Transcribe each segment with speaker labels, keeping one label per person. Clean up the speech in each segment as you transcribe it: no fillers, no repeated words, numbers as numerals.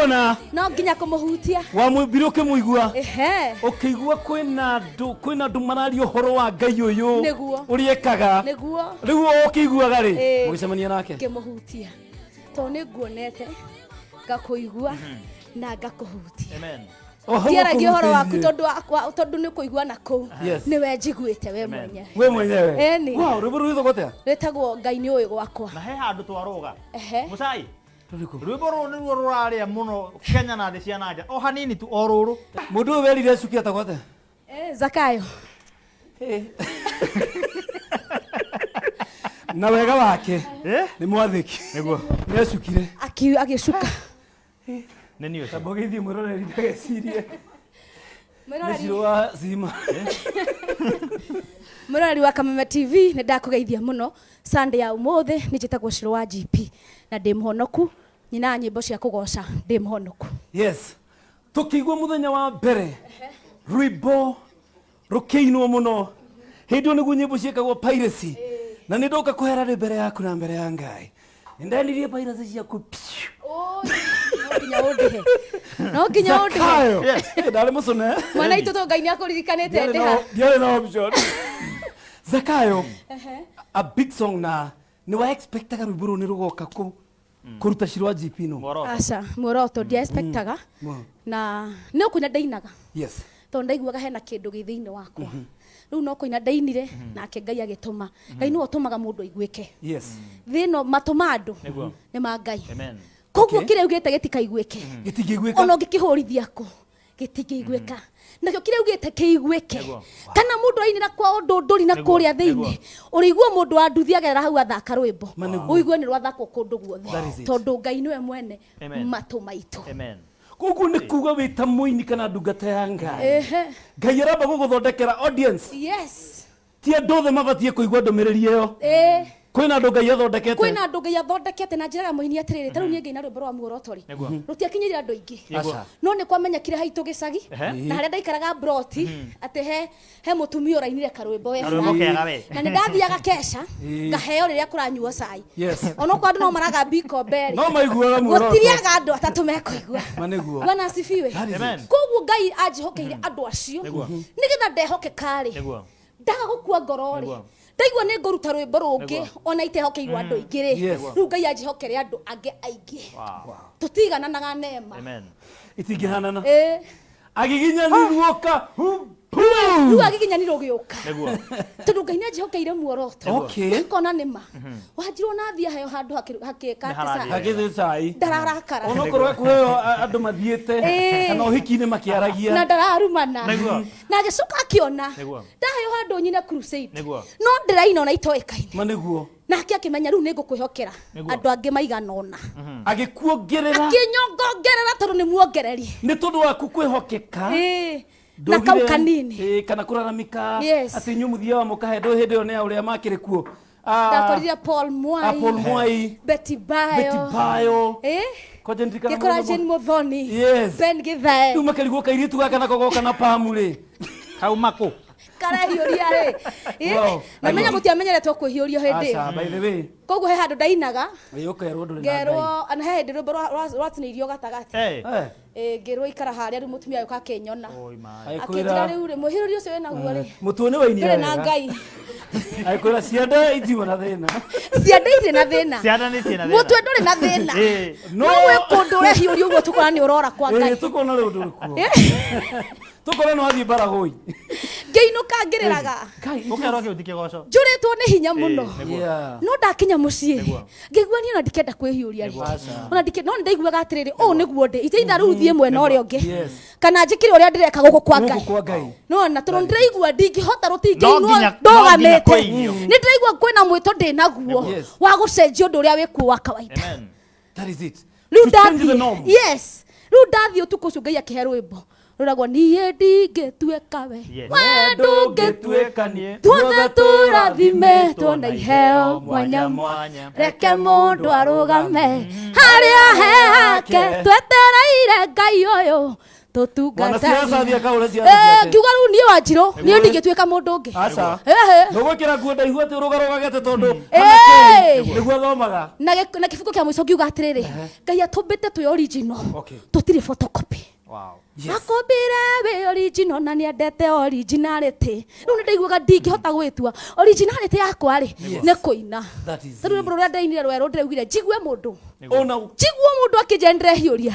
Speaker 1: muona
Speaker 2: no nginya kumuhutia
Speaker 1: wa mwibiro kimuigua
Speaker 2: ehe
Speaker 1: ukigua kwina ndu marario horo wa Ngai uyu
Speaker 2: Niguo.
Speaker 1: uriekaga
Speaker 2: niguo
Speaker 1: riu ukiguaga ri mugicemania nake
Speaker 2: kimuhutia to niguonete ngakuigua na ngakuhutia
Speaker 3: Amen.
Speaker 2: Ndiaragia horo waku tondu ni kuigua na ku niwe njiguite we
Speaker 1: mwenyewe
Speaker 2: eni
Speaker 1: wow rwimbo rwitho gotea
Speaker 2: retagwo Ngai ni uyu gwakwa
Speaker 3: Na he handu twaroga
Speaker 2: ehe
Speaker 3: Musai rwimbo ru ni ruo ruraria muno Kenya na thi cia nanja o hanini tu o ruru
Speaker 1: mundu werire cukia ta gotea
Speaker 2: Zakayo
Speaker 1: na wega wake ni mwathiki
Speaker 3: niguo
Speaker 1: ni acukire
Speaker 2: agicuka
Speaker 3: ni niyo
Speaker 1: tabogithi muroreri ndagecirie Nĩcirũ wa Zima
Speaker 2: Mũrori wa Kameme TV nĩ ndakugeithia muno Sunday ya umuthi nĩ njĩtagwo Cirũ wa GP na ndĩ mũhonoku nyina nyĩmbo cia kũgoca ndĩ mũhonoku
Speaker 1: yes tukigwa muthenya wa mbere rwimbo rukeinwo muno hindu niguo nyĩmbo ciekagwo piracy na nĩ ndoka kuhera rĩ mbere yaku na mbere ya Ngai ndenirie piracy ciaku
Speaker 2: no nginya ũndihe
Speaker 1: ndale mucone
Speaker 2: mwana itu to Ngai nĩ akũririkanĩte ndĩha
Speaker 1: ndiarĩ na option Zakayo a big song na ni wa expectaga rwimbo rũ nĩ rũgoka kuruta Cirũ wa GP no
Speaker 2: aca muoroto ndia expectaga na nĩ ũkũina ndainaga
Speaker 1: yes
Speaker 2: to ndaiguaga hena kĩndũ gĩ thĩinĩ wakwa rĩu no kũina ndainire nake Ngai agĩtũma Ngai nĩwe ũtũmaga mũndũ aiguĩke
Speaker 1: yes
Speaker 2: thĩno matũma andũ nĩ ma Ngai
Speaker 3: Amen.
Speaker 2: koguo kĩrĩa ugĩte gĩtikaiguĩke
Speaker 1: gĩtingĩiguĩka
Speaker 2: ona ũngĩkĩhũrithia kũ gĩtingĩiguĩka nakĩo kĩrĩa ugĩte kĩiguĩke kana mũndũ ainĩra kwa ũndũ ndũri na kũrĩa thĩinĩ ũrĩigua mũndũ wa nduthi agerera hau athaka rwĩmbo ũigue nĩ rwathakwo kũndũ guothe tondũ Ngai nĩwe mwene matũ maitũ
Speaker 3: Amen.
Speaker 1: koguo nĩ kuga wĩ ta mũini kana ndungata ya Ngai Ngai aramba gũgũthondekera audience
Speaker 2: yes
Speaker 1: ti andũ othe mabatie kũigua ndũmĩrĩri ĩyo kwĩna andũ Ngai athondekete
Speaker 2: kwĩna andũ Ngai athondekete na njĩra mũini atĩrĩrĩ tarĩu niĩ Ngai na rwĩmbo rwa muorotori rũtiakinyĩire andũ aingĩ no nĩ kwamenyekire haitũ gĩcagi na harĩa ndaikaraga broti atĩ he mũtumia ũrainire karwĩmbo we na nĩ ndathiaga kesha ngaheo rĩrĩa kũranyuo cai ona kwa andũ no maraga biko mbere
Speaker 1: no maiguaga muoroto
Speaker 2: gũtiriaga andũ atatũ mekũigua
Speaker 1: manĩguo
Speaker 2: Bwana asifiwe koguo Ngai anjihokeire andũ acio nĩgetha ndehokeka-rĩ ndaga gũkua ngoro-rĩ ndaigua nĩ ngũruta rwĩmbo rũngĩ ona itehokeirwo andũ aingĩ-rĩ rĩu Ngai anjihokere andũ angĩ aingĩ tũtigananaga nema
Speaker 1: itingĩhanana agiginyani guoka
Speaker 2: rĩu agiginyani rũgĩũka tondũ Ngai nĩanjihokeire muoroto akona nĩma wanjirwo na thia heo handũ
Speaker 1: hagĩthĩ cai
Speaker 2: ndararakara
Speaker 1: onokorwo kũheo andũ mathiĩte kana ũhiki-inĩ makĩaragia
Speaker 2: na ndararumana na agĩcoka akĩona ndaheo handũ nyine crusade no ndĩraina ona itoĩkaine
Speaker 1: manĩguo
Speaker 2: nake akĩmenya rĩu nĩ ngũkwĩhokera andũ angĩ maigana ũna
Speaker 1: agĩkuongerera
Speaker 2: akĩnyongongerera tondũ nĩ muongereri
Speaker 1: nĩ tondũ waku kwĩhokeka
Speaker 2: na kau kanini
Speaker 1: kana kũraramĩka atĩ inyuĩ mũthiaga mũkahe ndũ hĩndĩ ĩyo nĩ ya ũrĩa makĩrĩ kuo
Speaker 2: ndakorire Paul Mwai
Speaker 1: Betty Bayo
Speaker 2: gĩkora Jane Muthoni Ben Githae
Speaker 1: rĩu makarigwo kairĩtu gaka nako goka na pamu-rĩ
Speaker 3: kauma kũ
Speaker 2: karahiũria-rĩ na menya mũtiamenyeretwo kwĩhiũrio hĩndĩ
Speaker 1: ĩyo koguo
Speaker 2: he handũ ndainaga
Speaker 1: ngerwo
Speaker 2: ana he hĩndĩ rwĩmbo rwatinĩirio gatagatĩ ngĩrwo ikara harĩa rĩu mũtumia gĩũka akĩnyona akĩnjĩra rĩu-rĩ mwĩhiũrĩrio ũcio wĩnaguo-rĩ
Speaker 1: mũtuo nĩ wainia
Speaker 2: ndũrĩ na Ngai
Speaker 1: agĩkwĩra cianda itiuma na thĩna
Speaker 2: cianda itirĩ na thĩna mũtwe ndũrĩ na thĩna no gwĩ kũndũ ũrehiũria ũguo tũkora nĩ ũrora kwa Ngai
Speaker 1: tũkona rĩu ndũrĩ kuo tũkora nĩ wathiĩ Baragoi
Speaker 2: ngĩinũka ngĩrĩraga
Speaker 3: ũkerwo kĩũthi kĩgoco
Speaker 2: njũrĩtwo nĩ hinya mũno no ndakinya mũciĩ ngĩigua niĩ ona ndikenda kwĩhiũria ona no ndaiguaga atĩrĩrĩ ũũ nĩguo ndĩ iteitha rĩu thiĩ mwena ũrĩa ũngĩ kana njĩkĩre ũrĩa ndĩreka gũkũ kwa Ngai no na tondũ ndĩraigua ndingĩhota rũtingĩinwo ndũgamĩte nĩ ndĩraigua kwĩna mwĩto ndĩ naguo wa gũcenjia ũndũ ũrĩa wĩkuo wa kawaida rĩu ndathiĩ ũtukũ ũcio Ngai akĩhe rwĩmbo rũragwo niĩ ndingĩtuĩka we ndũngĩtuĩka tuothe tũrathimetwo na iheo mwanya mwanya reke mũndũ arũgame harĩa he hake twetereire Ngai ũyũ tutungata
Speaker 1: siasa thia kaure siasa
Speaker 2: ngiuga riu nie Wanjiru nie ndingituika mundu ungi
Speaker 1: acha ndugukira nguo ndaihu ati rugarugagete tondu niguo thomaga
Speaker 2: na kibuku kia mwico ngiuga atiriri Ngai atumbite twi original tutire photocopy. Yes. Akombire we original na niendete originality. Riu ndiguaga ndingihota gwitua originality yakwa ri ni kuina. Riu ni bro ndainire rweru ndiraugire jigue mundu.
Speaker 1: Ona
Speaker 2: jigue mundu akijendere hiuria.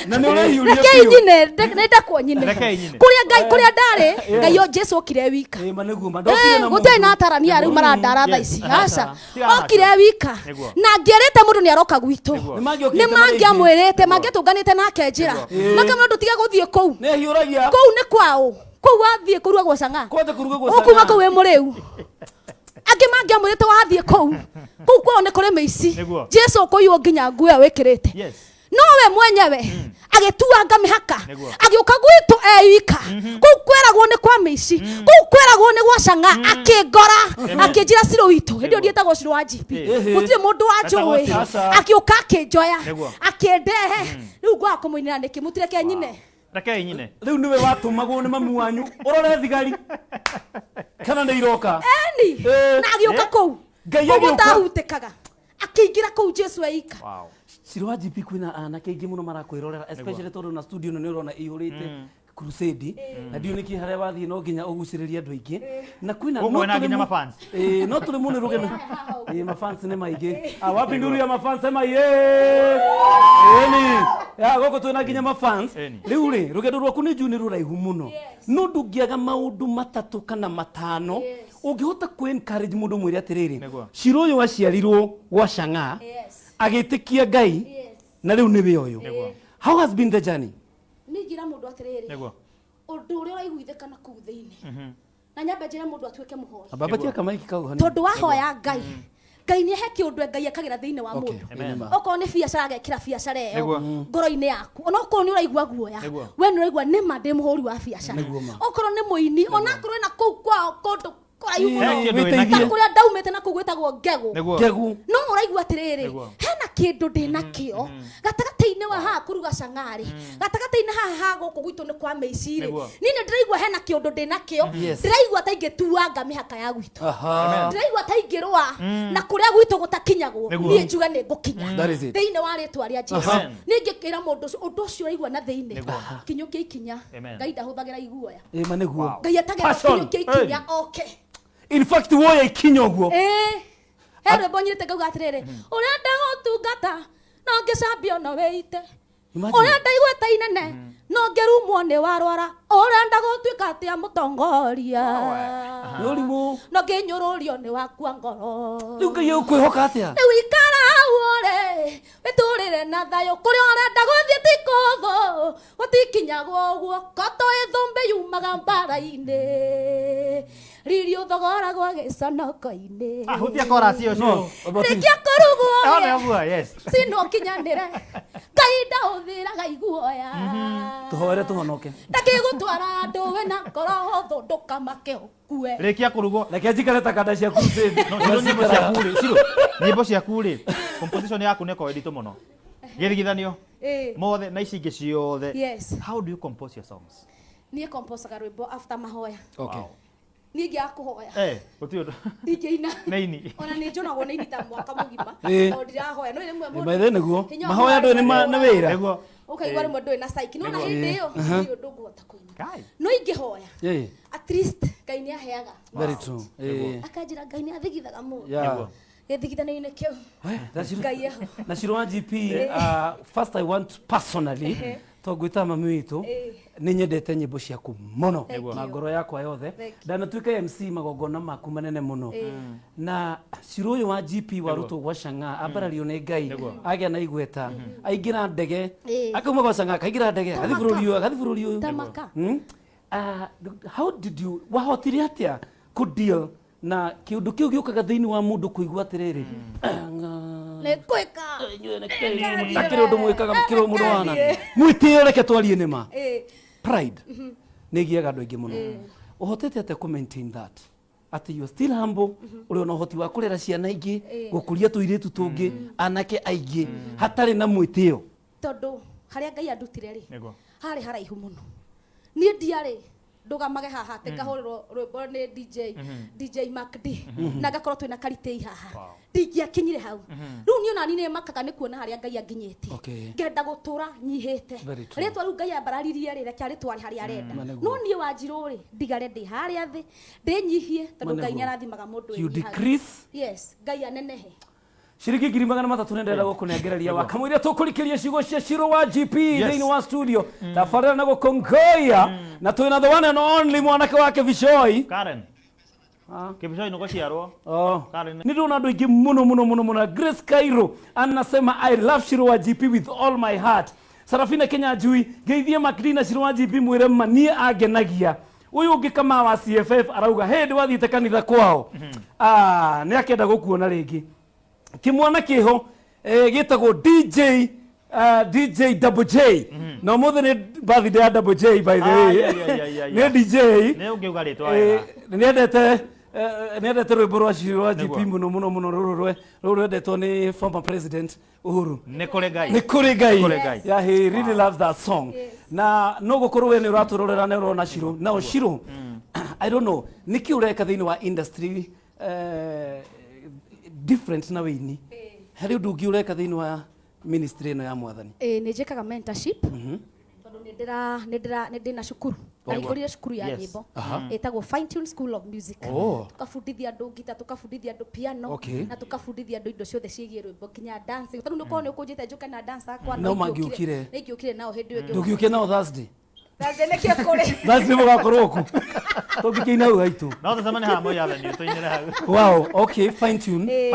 Speaker 1: Na ni urahiuria.
Speaker 2: Rekei nyine ndenda kwa nyine. Kuria ndari Ngai o Jesu okire wika.
Speaker 1: Maneguo mandokire na
Speaker 2: gutwe na tarania riu marandara tha ici. Aca. Okire wika. Na ngierete mundu ni aroka gwitu. Ni mangiamwirite mangitunganite nake njira. Makamwe ndutige guthie kou.
Speaker 1: Ne hiuragia.
Speaker 2: Kou ni kwao. Kou wathie kuruga gwa Chang'a.
Speaker 1: Kwate kuruga gwa Chang'a.
Speaker 2: Okuma kou we muriu. Angi mangiamwirite wathie kou. Kou kwao ni kuri meici. Jesu kuyu nginya nguo wikirite.
Speaker 3: Yes.
Speaker 2: No we mwenyewe agituanga mihaka agiuka gwitu eika kou kweragwo ni kwa meici kou kweragwo ni gwa Chang'a akingora akinjira ciro witu hindio ndietagwo ciro wa GP gutire mundu wa njui akiuka akinjoya akindehe riu ngwa kumuinira niki mutireke nyine
Speaker 3: Rekei nyine
Speaker 1: riu niwe watumagwo ni mamu wanyu urore thigari kana ni iroka
Speaker 2: na agiuka kou Ngai agutahutikaga akingira kou Jesu eika.
Speaker 3: Wow.
Speaker 1: Ciro wa GP kwina anake ingi muno marakwirorera especially tondu na studio no urona ihurite crusade na ndio niki haria wathie no nginya uguciriria andu aingi na kwina
Speaker 3: no nginya mafans
Speaker 1: no tuli muno rugeno mafans ne maingi wapi nduru ya mafans ema ni ya goko twina nginya mafans riu ri rugendo rwaku ni juni ruraihu muno no ndungiaga maundu matatu kana matano ungihota ku encourage mundu mwiri atiriri Ciro uyu waciarirwo gwa Chang'a agitikia Ngai na riu niwe uyu. How has been the journey?
Speaker 2: Ningira mundu atiriri undu uria uraiguithikana kuu thiini na nyambe njire mundu atuike muhoi
Speaker 1: baba tia kama iki kauhani
Speaker 2: tondu wahoya Ngai Ngai ni heki undu Ngai akagira thiini wa mundu oko ni biacara agekira biacara iyo ngoro-ini yaku ona oko ni uraigua guoya we ni uraigua ni mande muhuri wa biacara oko ni muini ona korwo na kuu kwao kondu kuria ndaumite na kugwitagwo ngegu no uraigua atiriri hena kindu ndinakio gatagati-ini wa haha kuruga Chang'a gatagati-ini haha guku gwitu ni kwa meiciri nini ndiraigua hena kindu ndinakio ndiraigua ta ingituanga mihaka ya gwitu ndiraigua ta ingirwa na kuria gwitu gutakinyagwo nie njuga ni ngukinya thiini wa ritwa ria Jesu ningikira mundu undu ucio uraigua na thiini kinyukia ikinya Ngai ndahuthagira iguoya
Speaker 1: maneguo
Speaker 2: Ngai atagira kinyukia ikinya okay.
Speaker 1: In fact woya ikinyo guo
Speaker 2: Ere bonyirite ngauga atiriri urenda gutungata no ngicambio no weite urenda igweta inene no ngirumwo ni warwara urenda gutuika atia mutongoria
Speaker 1: urimu
Speaker 2: no nginyururio ni wakua ngoro
Speaker 1: riu Ngai ukwihoka atia
Speaker 2: riu ikara uore witurire na thayo kuria urenda guthie tikuthu gutikinyagwo guo koto ithumbi yumaga mbara-ini ririo thogora gwa giconoko-ini
Speaker 3: hutia chorus iyo cio
Speaker 2: rikia kurugwo
Speaker 3: yes
Speaker 2: sino kinyanire Ngai ndahuthiraga iguoya
Speaker 1: tuhoere tuhonoke
Speaker 2: ndakigutwara andu wina ngoro huthu ndukamake ukue
Speaker 3: rikia kurugwo
Speaker 1: reke njikare ta kanda cia crusade
Speaker 3: nyimbo cia kuri Ciro nyimbo cia kuri composition yaku neko editu muno girigithanio mothe na ici ingi ciothe how do you compose your songs
Speaker 2: nie composaga rwimbo after mahoya
Speaker 1: okay
Speaker 2: nie ngia kuhoya
Speaker 3: gutiundu
Speaker 2: ingiina
Speaker 3: neini
Speaker 2: ona ni njonagwo ni ta mwaka mugima no ndirahoya no rimwe
Speaker 1: mundu maithe niguo mahoya ndo ni na wira
Speaker 3: niguo
Speaker 2: ukaigwa rimwe ndo na psyche no na hindi iyo ndio ndunguhota kuina no ingihoya at least Ngai ni aheaga
Speaker 1: very true
Speaker 2: akanjira Ngai ni athigithaga mundu githigithania-ini kiu
Speaker 1: na Ciro wa GP first I want personally to gwita mami witu ni nyendete nyimbo ciaku muno na ngoro yakwa yothe ndanatuika MC magongona maku manene muno na Ciro uyu wa GP warutwo gwa Chang'a ambarario ni Ngai agia na igweta aingira ndege akauma gwa Chang'a akaingira ndege gathi bururi uyu how did you wahotire atia ku deal na kiundu kiu giukaga thiini wa mundu kuigua atiriri
Speaker 2: ne kweka
Speaker 1: akiri undu mwikaga mukiro mundu wana mwitire reke twarie nima pride nigiaga andu aingi muno uhotete ate ku maintain that ati you still humble uri ona uhoti wa kurera ciana ingi gukuria tuiritu tungi anake aingi hatari na mwitio
Speaker 2: tondu haria Ngai andutire ri
Speaker 3: Niguo.
Speaker 2: hari haraihu muno nie ndiari ndugamage haha tekahuriro rwimbo ni DJ Macd na ngakorwo twina karitei haha ndingiakinyire hau riu ni ona ni makaga ni kuona haria Ngai anginyete ngenda gutura nyihite ritwa riu Ngai ambararirie ri reke ritwari haria arenda no nie Wanjiru ri ndigare ndi haria thi ndinyihie tondu Ngai ni arathimaga mundu
Speaker 1: you decrease
Speaker 2: yes Ngai anenehe
Speaker 1: Shiriki ngiri magana matatu nendera gukunengereria wakamwire tukurikiria ciugo cia Shiro wa GP thini wa studio tafarira na gukongoia na twina the one and only mwanake wake Vishoi
Speaker 3: Karen Kibishoi nuko ciarwo
Speaker 1: Karen ni ndona andu aingi muno Grace Cairo anasema I love Shiro wa GP with all my heart Sarafina Kenya Jui geithie Macd Shiro wa GP mwire manie agenagia uyu ungi kama wa CFF arauga hey wathite kanitha kwao ni akenda gukuona ringi kimwana kiho gitagwo DJ Double J no mothe ni birthday ya Double J by the way ni DJ
Speaker 3: ni ungiuga ritwa wega
Speaker 1: ni endete rwimbo rwa Shiro wa GP muno ruru rwendetwo ni former president Uhuru
Speaker 3: ni kuri Ngai
Speaker 1: yeah he really loves that song na no gukorwo we ni uraturorera na urona Shiro na Shiro I don't know niki ureka thini wa industry different na wini hari undu ungi ureka thini wa ministry ino ya mwathani
Speaker 2: ni njikaga mentorship tondu ni ndina cukuru Ndigorire cukuru ya nyimbo etagwo Fine Tune School of Music tukafundithia andu gita tukafundithia andu piano na tukafundithia andu indo ciothe ciigie rwimbo kinya dancing tondu nuko ni ukunjite njuke na dancer kwa
Speaker 1: no magiukire
Speaker 2: nigiukire nao hindi yo
Speaker 1: ndugiuke nao Thursday
Speaker 2: nekia kuri
Speaker 1: Thursday mugakorwo ku tugikina u gaitu
Speaker 3: no tusemane hamwe yathani tuinire hau
Speaker 1: wow okay Fine Tune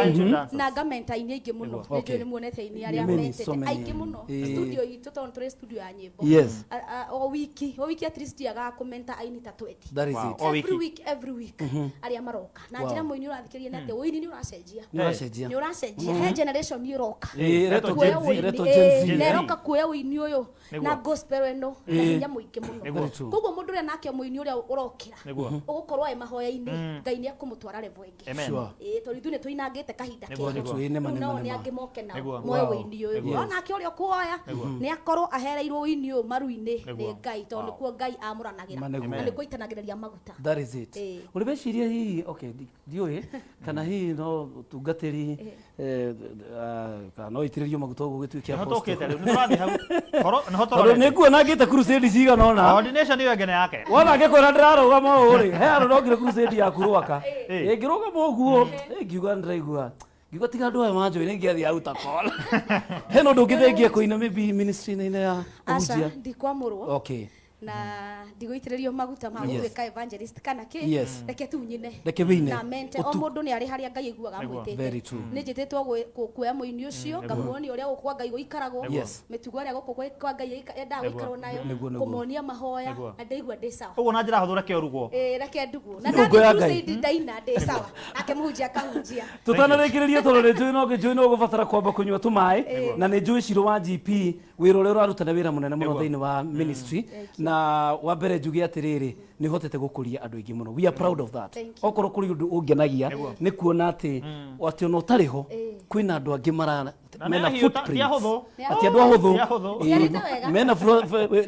Speaker 2: na gamenta ini ingi muno ndio ni muonete ini aria metete aingi muno studio itu tondu turi studio ya nyimbo o wiki at least yaga kumenta aini ta 20
Speaker 1: that is it
Speaker 2: every week aria maroka na njira moini urathikiria nate uini ni uracenjia he generation ni roka
Speaker 1: reto Gen Z
Speaker 2: neroka kuya uini uyu na gospel eno na hinya muingi muno koguo mundu ria nake muini uria urokira ugukorwo mahoya-ini Ngai ni akumutwara level ingi tondu ithu ni tuinangite kahinda kega no ni angi moke na moyo uini uyu onake uria kuoya ni akorwo ahereirwo uini uyu maru-ini ni Ngai tondu kuo Ngai amuranagira na ni kuitanagiriria maguta
Speaker 1: that is it ulibeshiria hii okay dioi kana hii no tungatiri kana itiririo maguta gugituikia
Speaker 3: apostle no turathi hau koro no hotoro
Speaker 1: ni kuona ngite crusade ciga nona
Speaker 3: ordination iyo ngene yake
Speaker 1: wona ngikora ndirarugama uri he andu nongire crusade ya kurwaka ngirugama uguo ngiuga ndiraigua ngiuga tiga andu aya manjo ni ngiathi auta call he no ndungithengia kuina maybe ministry ine ya
Speaker 2: ujia ndikwamurwo
Speaker 1: okay
Speaker 2: na ndigoitiririo maguta ma gwika evangelist kana ki reke tunyine na mente o mundu ni ari haria Ngai iguaga mwitete ni njitetwo kuoya muini ucio ngamuoni uria gukwa Ngai guikaragwo mitugo aria gukwa kwa Ngai enda guikarwo nayo kumuonia mahoya na ndaigua ndi sawa
Speaker 3: uguo na njira huthu reke urugwo
Speaker 2: reke ndugu na ndaigua ndaina ndi sawa nake muhunjia kahunjia
Speaker 1: tutanarikiriria tondu ni njui no gubatara kwamba kunywa tumai na ni njui Shiro wa GP wira uria urarutana wira munene muno thiini wa ministry na wa mbere njugi atiriri ni hotete gukuria andu aingi muno we are proud of that okoro kuri undu ungenagia ni kuona ati ati no tariho kwina andu angi marana mena footprint ati andu ahuthu mena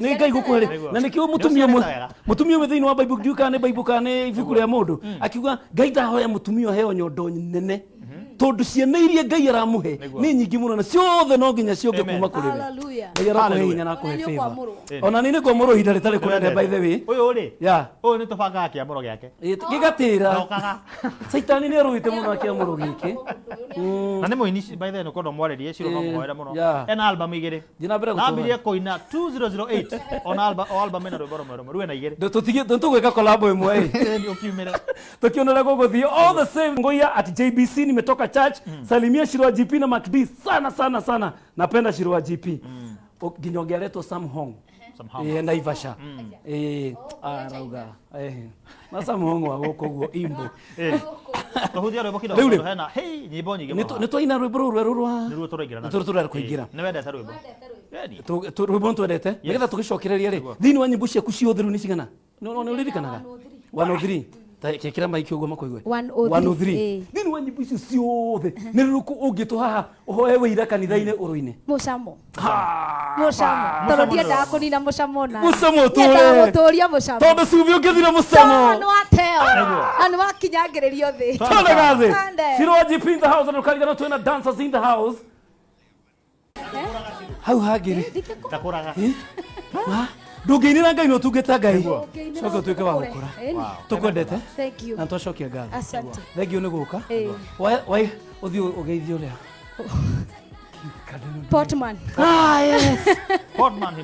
Speaker 1: ni Ngai gukwere na ni kiu mutumia thiini wa Bible ndiuka ni Bible kana ibuku ria mundu akiuga Ngai ndahoya mutumia heo nyondo nene tondu ciana iria Ngai aramuhe ni nyingi muno na ciothe no nginya cionge kuma kuri we Ngai arakuhe hinya na kuhe favor ona ni kwamuro hinda ritari kunene by the way
Speaker 3: uyu ri uyu ni tubanga kiamuro giake
Speaker 1: gigatira saitani ni aruite muno kiamuro giki
Speaker 3: na ni muini by the way no kondo mwarerie Shiro no mwaera muno ena album igiri
Speaker 1: jina mbere
Speaker 3: ambirie koina 2008 on album ena rwimbo rumwe ruwe na igiri
Speaker 1: tugwika collab imwe
Speaker 3: ni ukiumire
Speaker 1: tukionera gogothie all the same ngoia at JBC nimetoka church salimia Shiro wa GP na Macd sana napenda Shiro wa GP ginyongea leto Sam Hong Naivasha arauga na Sam Hong wa gukuguo imbo
Speaker 3: tuhuthia rwimbo kidogo hena hey nyimbo nyingi
Speaker 1: ni twaina rwimbo rurwa
Speaker 3: ni ruo turaingira na
Speaker 1: turura kuingira
Speaker 3: ni wendete rwimbo
Speaker 1: rwimbo twendete nigetha tugicokereria ri thiini wa nyimbo ciaku ciothe ru ni cigana no uririkanaga 103 ta kekira maiki ugo makoigwe
Speaker 2: 103
Speaker 1: nini wa nyimbo icio ciothe ni ruku ungito haha uhoe wira kanitha-ini uruine
Speaker 2: mucamo toro ndiendaga kunina mucamo na
Speaker 1: mucamo tu
Speaker 2: muturia mucamo
Speaker 1: tondu cubi ungithira mucamo
Speaker 2: no ateo anu wakinyangiririo thi
Speaker 1: tondu gathi Shirwa GP in the house and ukarigana twina dancers in the house hau hagiri
Speaker 3: ndakuraga
Speaker 1: ndungiinira ngai no tungita ngai coka tuike wa gukura tukwendete na twacokia ngatho
Speaker 2: asante
Speaker 1: thengio ni guka wai uthii ugeithio uria
Speaker 2: Portman
Speaker 1: yes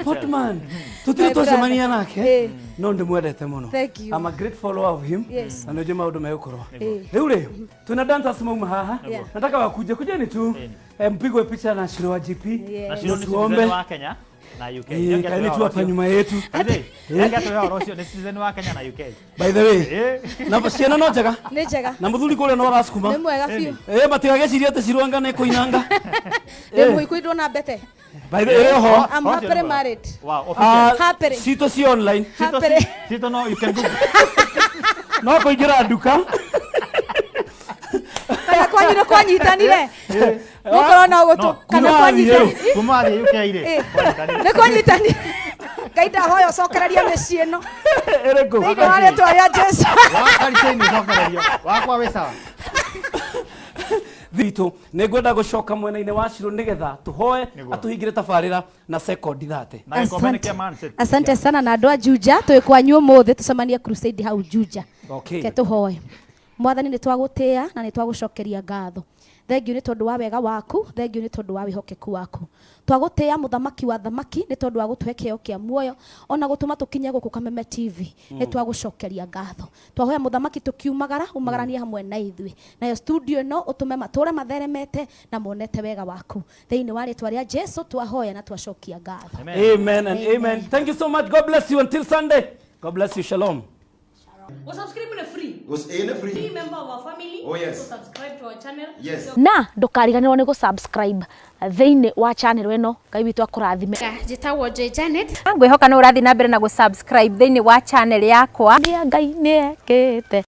Speaker 3: Portman
Speaker 1: tutire twacemania nake no ndimwendete muno
Speaker 2: Thank you.
Speaker 1: I'm a great follower of him na ndio maundu megukorwo riu ri tuna dancers mauma haha nataka wakuje kujeni tu mpigwe picha na Shirwa GP
Speaker 3: na Shirwa ni citizen wa Kenya na UK
Speaker 1: kaeni tu hapa nyuma yetu
Speaker 3: yake tu yao rocio ni citizen wa Kenya na UK
Speaker 1: by the way na ciana no njega
Speaker 2: ni njega
Speaker 1: na muthuri kule no arasukuma
Speaker 2: ni mwega biu
Speaker 1: matigageciria ati Shirwa ngane kuinanga
Speaker 2: ni muikuidwo na mbete
Speaker 1: by the way ho
Speaker 2: I'm happily married
Speaker 3: wow official
Speaker 2: happy
Speaker 1: sito si online
Speaker 3: sito no you can google
Speaker 1: no kuingira nduka
Speaker 2: kana kwanyire kwanyitanire mukorona ugutu kana kwanyire
Speaker 3: kumathi UK ire
Speaker 2: ni kwanyitanire kaida hoyo cokereria micii ino
Speaker 1: ereko
Speaker 2: thĩinĩ wa rĩtwa rĩa Jesu
Speaker 3: wakariceni cokererio wakwa wĩ sawa
Speaker 1: thitu nĩngwenda gũcoka mwena-inĩ wa Shirũ nĩgetha tũhoe atuhingĩre tabarĩra na sekondi 30
Speaker 2: asante sana na andũ a Juja twĩ kwanyu ũmũthĩ tucemanie crusade hau Juja ke tũhoe mwathani nĩ twagũtĩa na nĩ twagũcokeria ngatho thengiũ nĩ tondũ wa wega waku thengiũ nĩ tondũ wa wĩhokeku waku twagũtĩa mũthamaki wa thamaki nĩ tondũ wa gũtũhe kĩheo kĩa muoyo ona gũtũma tũkinye gũkũ Kameme TV nĩ twagũcokeria ngatho twahoya mũthamaki tũkiumagara umagaranie hamwe na ithuĩ nayo studio ĩno ũtũme matũre matheremete na monete wega waku thĩinĩ wa rĩtwa rĩa Jesu twahoya na twacokia ngatho
Speaker 1: amen and amen thank you so much God bless you until Sunday God bless you shalom
Speaker 4: subscribe free.
Speaker 5: Free.
Speaker 4: Be member of our family.
Speaker 5: Oh yes.
Speaker 4: So subscribe to our channel.
Speaker 5: Yes.
Speaker 2: Na ndukariganirwo ni subscribe thiini wa channel eno ngai witu akurathime
Speaker 4: Njitagwo Joy Janet.
Speaker 2: ngwihoka no urathi na mbere na subscribe thiini wa channel yakwa ngai ni ekete